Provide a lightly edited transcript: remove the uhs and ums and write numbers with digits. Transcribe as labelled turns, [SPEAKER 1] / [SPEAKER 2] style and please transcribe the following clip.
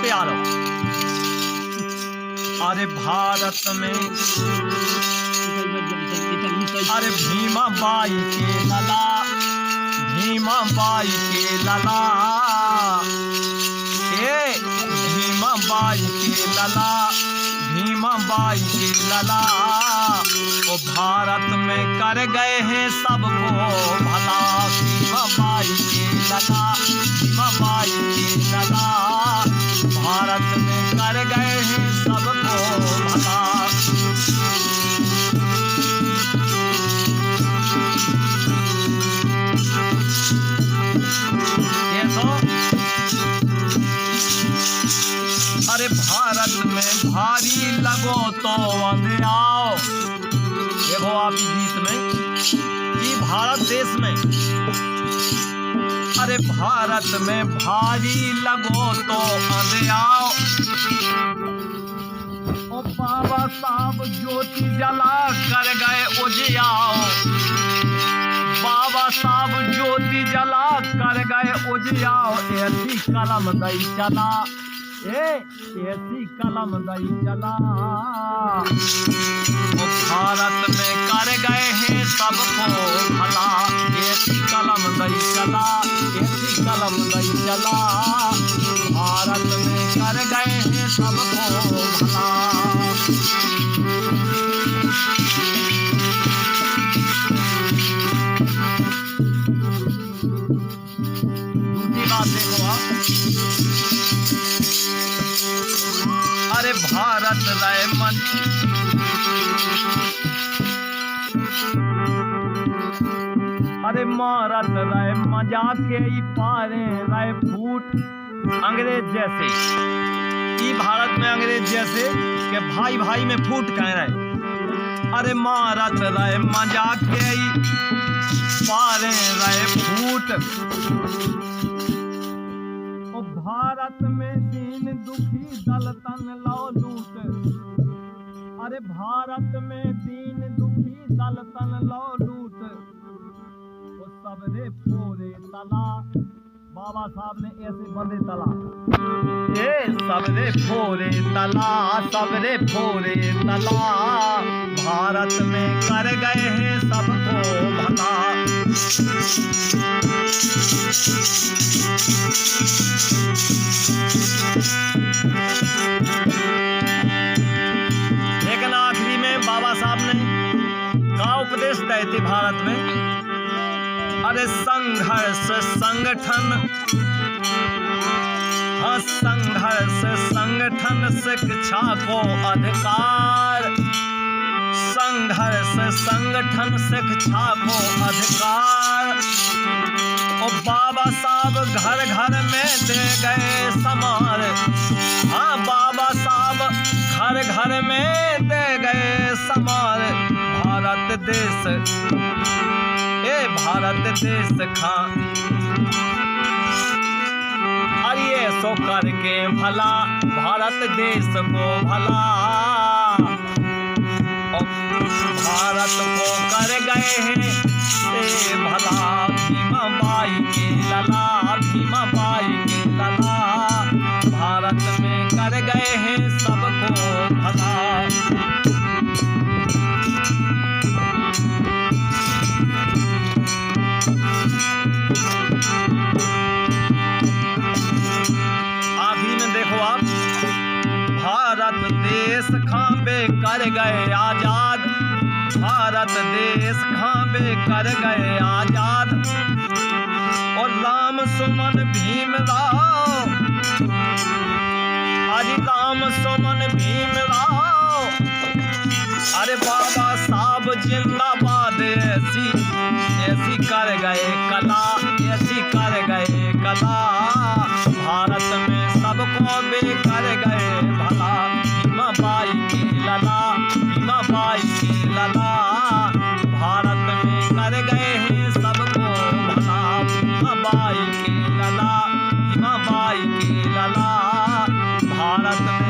[SPEAKER 1] प्यारो। अरे भारत में अरे भीमा बाई के लला, भीमा बाई के लला, भीमा बाई के लला, भीमा बाई के लला। वो भारत में कर गए हैं सबको भला। भीमा बाई के लला, भीमा बाई के लला, भारत में कर गए हैं सबको भला। अरे भारत में भारी लगो तो वंदे आओ। देखो आप इस गीत में कि भारत देश में अरे भारत में भारी लगो तो वंदे आओ। ओ बाबा साहब ज्योति जला कर गए उजियाओ, बाबा साहब ज्योति जला कर गए उजियाओ। ऐसी कलम दई चला, ऐसी कलम दई चला। वो भारत में कर गए हैं सबको भला। ऐसी कलम दई चला, ऐसी कलम दई चला, भारत में कर गए हैं सबको भला। दूसरी बात देखो आप, अरे भारत रहे मन, अरे मारत रहे मजा के पारे रहे फूट। अंग्रेज जैसे ई भारत में अंग्रेज जैसे के भाई भाई में फूट कह रहे। अरे मारत रहे मजा के पारे रहे फूट। ओ भारत में दीन दुखी दल तन लो लूट। अरे भारत में दीन दुखी दल तन लो लूट। वो सबरे फोरे तला, बाबा साहब ने ऐसे बंदे तला। ये सबरे फोरे तला, सबरे फोरे तला, भारत में कर गए हैं सबको भला। लेकिन आखिरी में बाबा साहब ने क्या उपदेश दिए थे भारत में? अरे संघर्ष संगठन, हाँ संघर्ष संगठन शिक्षा को अधिकार। संघर्ष संगठन शिक्षा को अधिकार। ओ बाबा साहब घर घर में दे गए समार। हाँ बाबा साहब घर घर में दे गए समार। भारत देश, भारत देश खा अरे सो करके भला, भारत देश को भला। और भारत को कर गए हैं से भला। भीमा बाई के लला, भीमा बाई के लला, भारत में कर गए हैं सबको भला। भारत देश खांबे कर गए आजाद। भारत देश खांबे कर गए आजाद। और राम सुमन भीमराव, अरे राम सुमन भीमराव। अरे बाबा साहब जिंदाबाद। ऐसी ऐसी कर गए कला, ऐसी कर गए कला, भारत में सबको बेकर गए भला। भीमा बाई के लला, भीमा बाई के लला, भारत में कर गए हैं सबको भला। भीमा बाई के लला, भीमा बाई के लला, भारत में